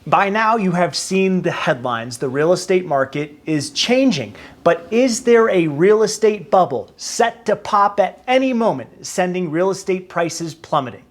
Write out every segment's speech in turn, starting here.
By now, you have seen the headlines. The real estate market is changing. But is there a real estate bubble set to pop at any moment, sending real estate prices plummeting?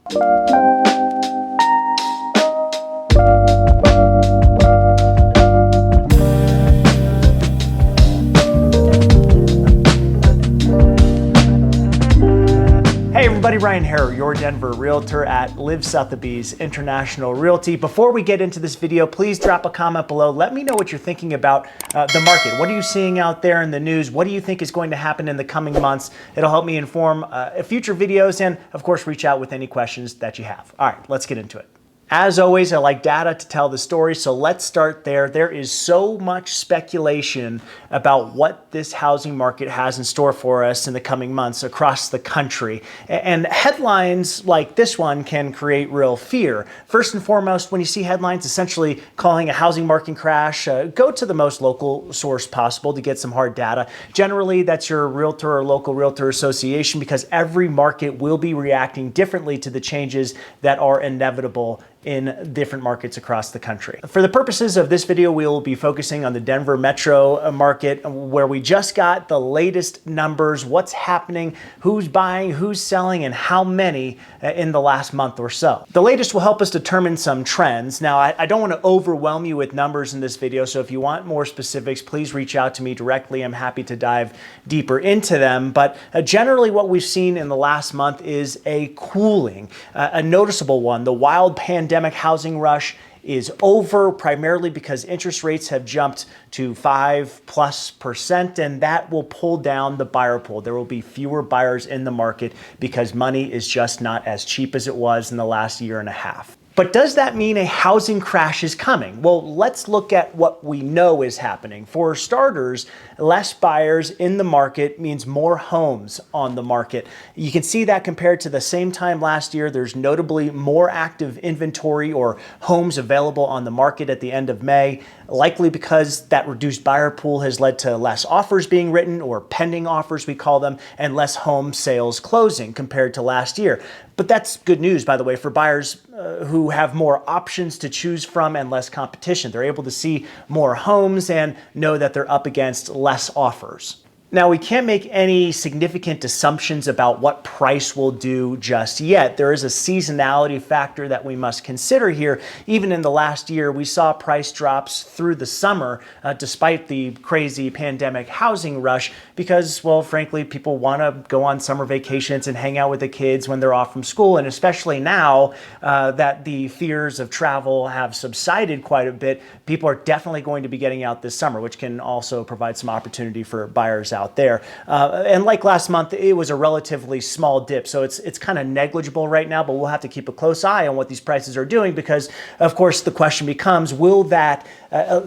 Hey everybody, Ryan Haarer, your Denver realtor at Live Sotheby's International Realty. Before we get into this video, please drop a comment below. Let me know what you're thinking about the market. What are you seeing out there in the news? What do you think is going to happen in the coming months? It'll help me inform future videos and, of course, reach out with any questions that you have. All right, let's get into it. As always, I like data to tell the story, so let's start there. There is so much speculation about what this housing market has in store for us in the coming months across the country. And headlines like this one can create real fear. First and foremost, when you see headlines essentially calling a housing market crash, go to the most local source possible to get some hard data. Generally, that's your realtor or local realtor association, because every market will be reacting differently to the changes that are inevitable in different markets across the country. For the purposes of this video, we will be focusing on the Denver metro market, where we just got the latest numbers, what's happening, who's buying, who's selling, and how many in the last month or so. The latest will help us determine some trends. Now, I don't want to overwhelm you with numbers in this video, so if you want more specifics, please reach out to me directly. I'm happy to dive deeper into them. But generally what we've seen in the last month is a cooling, a noticeable one. The wild pandemic housing rush is over, primarily because interest rates have jumped to 5+%, and that will pull down the buyer pool. There will be fewer buyers in the market because money is just not as cheap as it was in the last year and a half. But does that mean a housing crash is coming? Well, let's look at what we know is happening. For starters, less buyers in the market means more homes on the market. You can see that compared to the same time last year. There's notably more active inventory or homes available on the market at the end of May, likely because that reduced buyer pool has led to less offers being written, or pending offers we call them, and less home sales closing compared to last year. But that's good news, by the way, for buyers who have more options to choose from and less competition. They're able to see more homes and know that they're up against less offers. Now, we can't make any significant assumptions about what price will do just yet. There is a seasonality factor that we must consider here. Even in the last year, we saw price drops through the summer, despite the crazy pandemic housing rush, because, well, frankly, people want to go on summer vacations and hang out with the kids when they're off from school. And especially now that the fears of travel have subsided quite a bit, people are definitely going to be getting out this summer, which can also provide some opportunity for buyers out there. And like last month, it was a relatively small dip, so it's kind of negligible right now, but we'll have to keep a close eye on what these prices are doing, because of course the question becomes, will that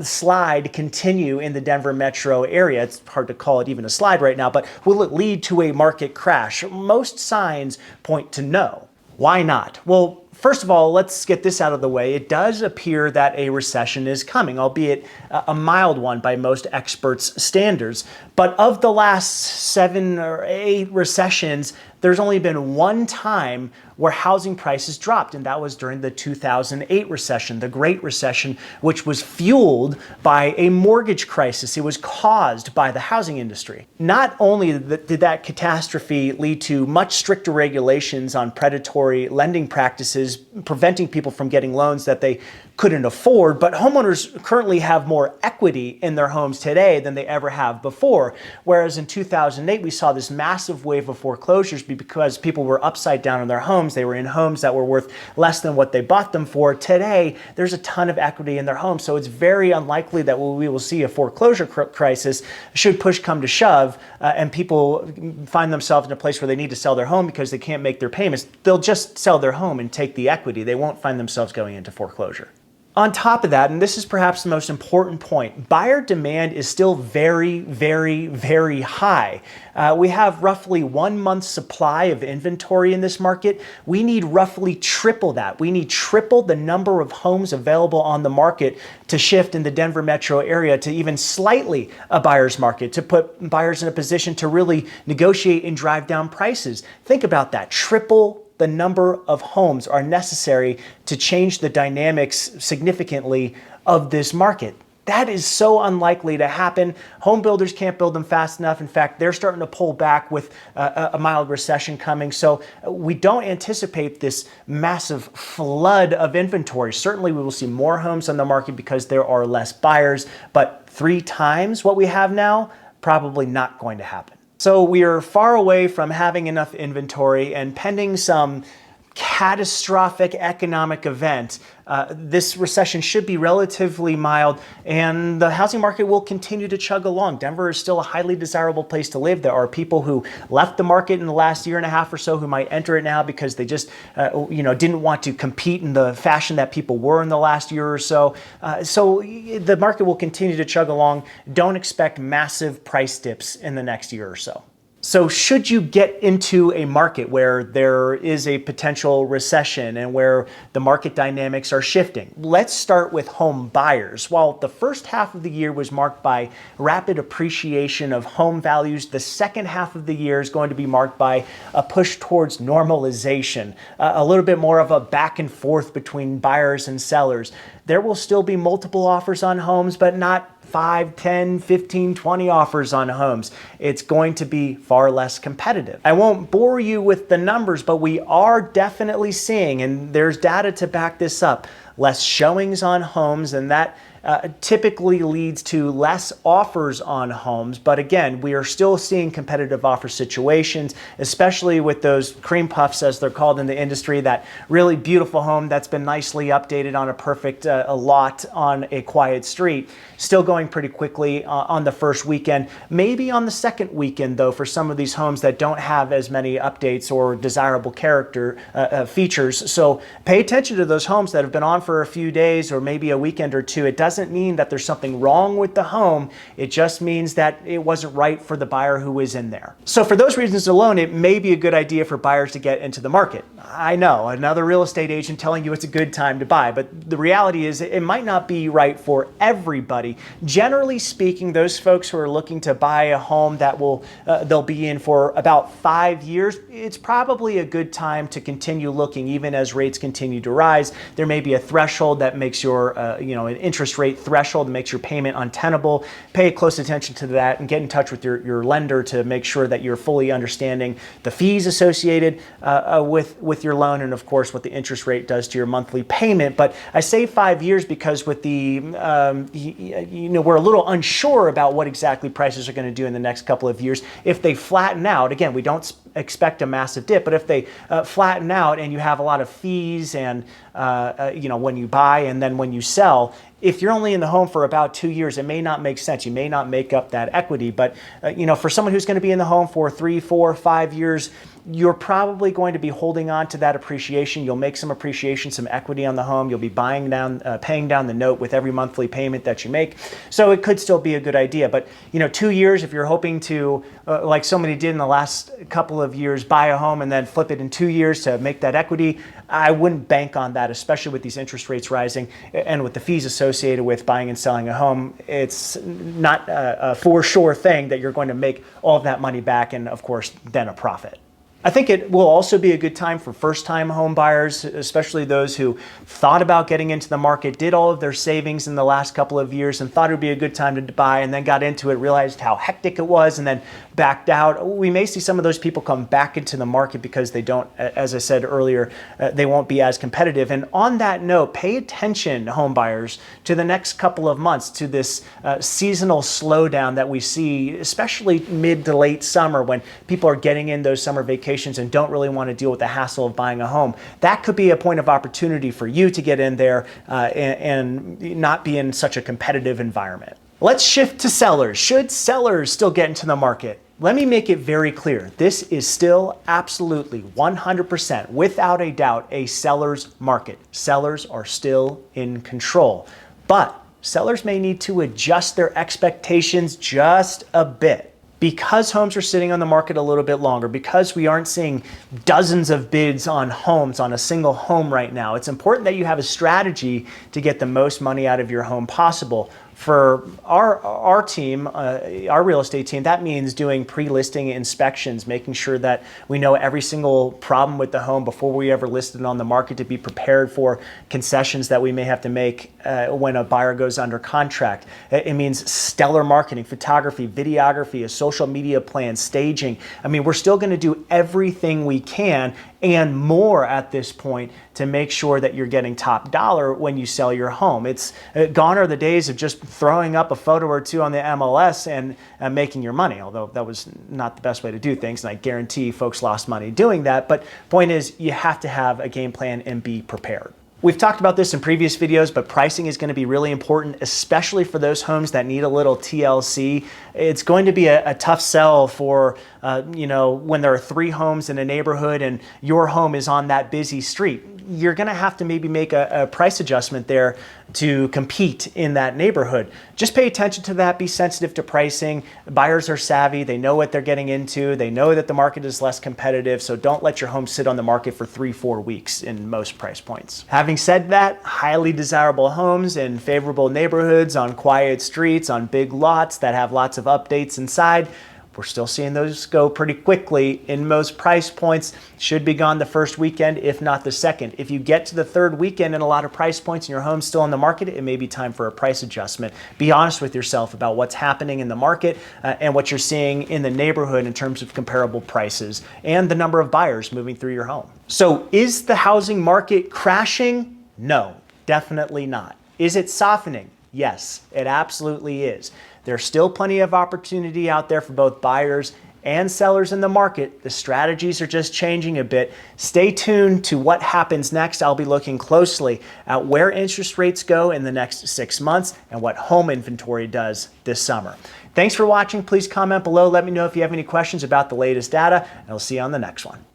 slide continue in the Denver metro area? It's hard to call it even a slide right now, but will it lead to a market crash? Most signs point to no. Why not? Well, first of all, let's get this out of the way. It does appear that a recession is coming, albeit a mild one by most experts' standards. But of the last 7 or 8 recessions, there's only been one time where housing prices dropped, and that was during the 2008 recession, the Great Recession, which was fueled by a mortgage crisis. It was caused by the housing industry. Not only did that catastrophe lead to much stricter regulations on predatory lending practices, preventing people from getting loans that they couldn't afford, but homeowners currently have more equity in their homes today than they ever have before. Whereas in 2008, we saw this massive wave of foreclosures because people were upside down in their homes. They were in homes that were worth less than what they bought them for. Today, there's a ton of equity in their homes, so it's very unlikely that we will see a foreclosure crisis should push come to shove, and people find themselves in a place where they need to sell their home because they can't make their payments. They'll just sell their home and take the equity. They won't find themselves going into foreclosure. On top of that, and this is perhaps the most important point, buyer demand is still very, very, very high. We have roughly 1 month's supply of inventory in this market. We need roughly triple that. We need triple the number of homes available on the market to shift in the Denver metro area to even slightly a buyer's market, to put buyers in a position to really negotiate and drive down prices. Think about that, triple the number of homes are necessary to change the dynamics significantly of this market. That is so unlikely to happen. Home builders can't build them fast enough. In fact, they're starting to pull back with a mild recession coming. So we don't anticipate this massive flood of inventory. Certainly we will see more homes on the market because there are less buyers, but 3 times what we have now, probably not going to happen. So we are far away from having enough inventory, and pending some catastrophic economic event, this recession should be relatively mild and the housing market will continue to chug along. Denver is still a highly desirable place to live. There are people who left the market in the last year and a half or so who might enter it now because they just didn't want to compete in the fashion that people were in the last year or so. So the market will continue to chug along. Don't expect massive price dips in the next year or so. So should you get into a market where there is a potential recession and where the market dynamics are shifting? Let's start with home buyers. While the first half of the year was marked by rapid appreciation of home values, the second half of the year is going to be marked by a push towards normalization, a little bit more of a back and forth between buyers and sellers. There will still be multiple offers on homes, but not 5, 10, 15, 20 offers on homes. It's going to be far less competitive. I won't bore you with the numbers, but we are definitely seeing, and there's data to back this up, less showings on homes, and that typically leads to less offers on homes. But again, we are still seeing competitive offer situations, especially with those cream puffs, as they're called in the industry, that really beautiful home that's been nicely updated on a perfect lot on a quiet street. Still going pretty quickly on the first weekend. Maybe on the second weekend, though, for some of these homes that don't have as many updates or desirable character features. So pay attention to those homes that have been on for a few days or maybe a weekend or two. It doesn't mean that there's something wrong with the home. It just means that it wasn't right for the buyer who was in there. So for those reasons alone, it may be a good idea for buyers to get into the market. I know, another real estate agent telling you it's a good time to buy, but the reality is it might not be right for everybody. Generally speaking, those folks who are looking to buy a home that they'll be in for about 5 years, it's probably a good time to continue looking even as rates continue to rise. There may be a threshold that makes your an interest rate threshold that makes your payment untenable. Pay close attention to that and get in touch with your lender to make sure that you're fully understanding the fees associated with your loan, and of course what the interest rate does to your monthly payment. But I say 5 years because with the we're a little unsure about what exactly prices are going to do in the next couple of years. If they flatten out, again, we don't expect a massive dip, but if they flatten out and you have a lot of fees and when you buy and then when you sell, if you're only in the home for about 2 years, it may not make sense. You may not make up that equity. But for someone who's going to be in the home for 3, 4, 5 years, you're probably going to be holding on to that appreciation. You'll make some appreciation, some equity on the home. You'll be paying down the note with every monthly payment that you make. So it could still be a good idea. But 2 years, if you're hoping to, like so many did in the last couple of years, buy a home and then flip it in 2 years to make that equity, I wouldn't bank on that, especially with these interest rates rising and with the fees associated with buying and selling a home. It's not a for sure thing that you're going to make all of that money back and, of course, then a profit. I think it will also be a good time for first-time home buyers, especially those who thought about getting into the market, did all of their savings in the last couple of years and thought it would be a good time to buy, and then got into it, realized how hectic it was, and then backed out. We may see some of those people come back into the market because they don't, as I said earlier, they won't be as competitive. And on that note, pay attention, home buyers, to the next couple of months, to this seasonal slowdown that we see, especially mid to late summer when people are getting in those summer vacations and don't really want to deal with the hassle of buying a home. That could be a point of opportunity for you to get in there and not be in such a competitive environment. Let's shift to sellers. Should sellers still get into the market? Let me make it very clear. This is still absolutely 100%, without a doubt, a seller's market. Sellers are still in control. But sellers may need to adjust their expectations just a bit. Because homes are sitting on the market a little bit longer, because we aren't seeing dozens of bids on homes on a single home right now, it's important that you have a strategy to get the most money out of your home possible. For our team, our real estate team, that means doing pre-listing inspections, making sure that we know every single problem with the home before we ever list it on the market, to be prepared for concessions that we may have to make when a buyer goes under contract. It means stellar marketing, photography, videography, a social media plan, staging. I mean, we're still going to do everything we can and more at this point to make sure that you're getting top dollar when you sell your home. It's gone are the days of just throwing up a photo or two on the MLS and making your money, although that was not the best way to do things, and I guarantee folks lost money doing that. But point is, you have to have a game plan and be prepared. We've talked about this in previous videos, but pricing is going to be really important, especially for those homes that need a little TLC. It's going to be a tough sell for, when there are 3 homes in a neighborhood and your home is on that busy street. You're going to have to maybe make a price adjustment there to compete in that neighborhood. Just pay attention to that. Be sensitive to pricing. Buyers are savvy. They know what they're getting into. They know that the market is less competitive. So don't let your home sit on the market for 3-4 weeks in most price points. Having said that, highly desirable homes in favorable neighborhoods, on quiet streets, on big lots that have lots of updates inside, we're still seeing those go pretty quickly in most price points. Should be gone the first weekend, if not the second. If you get to the third weekend in a lot of price points and your home's still on the market, it may be time for a price adjustment. Be honest with yourself about what's happening in the market and what you're seeing in the neighborhood in terms of comparable prices and the number of buyers moving through your home. So is the housing market crashing? No, definitely not. Is it softening? Yes, it absolutely is. There's still plenty of opportunity out there for both buyers and sellers in the market. The strategies are just changing a bit. Stay tuned to what happens next. I'll be looking closely at where interest rates go in the next 6 months and what home inventory does this summer. Thanks for watching. Please comment below. Let me know if you have any questions about the latest data, and I'll see you on the next one.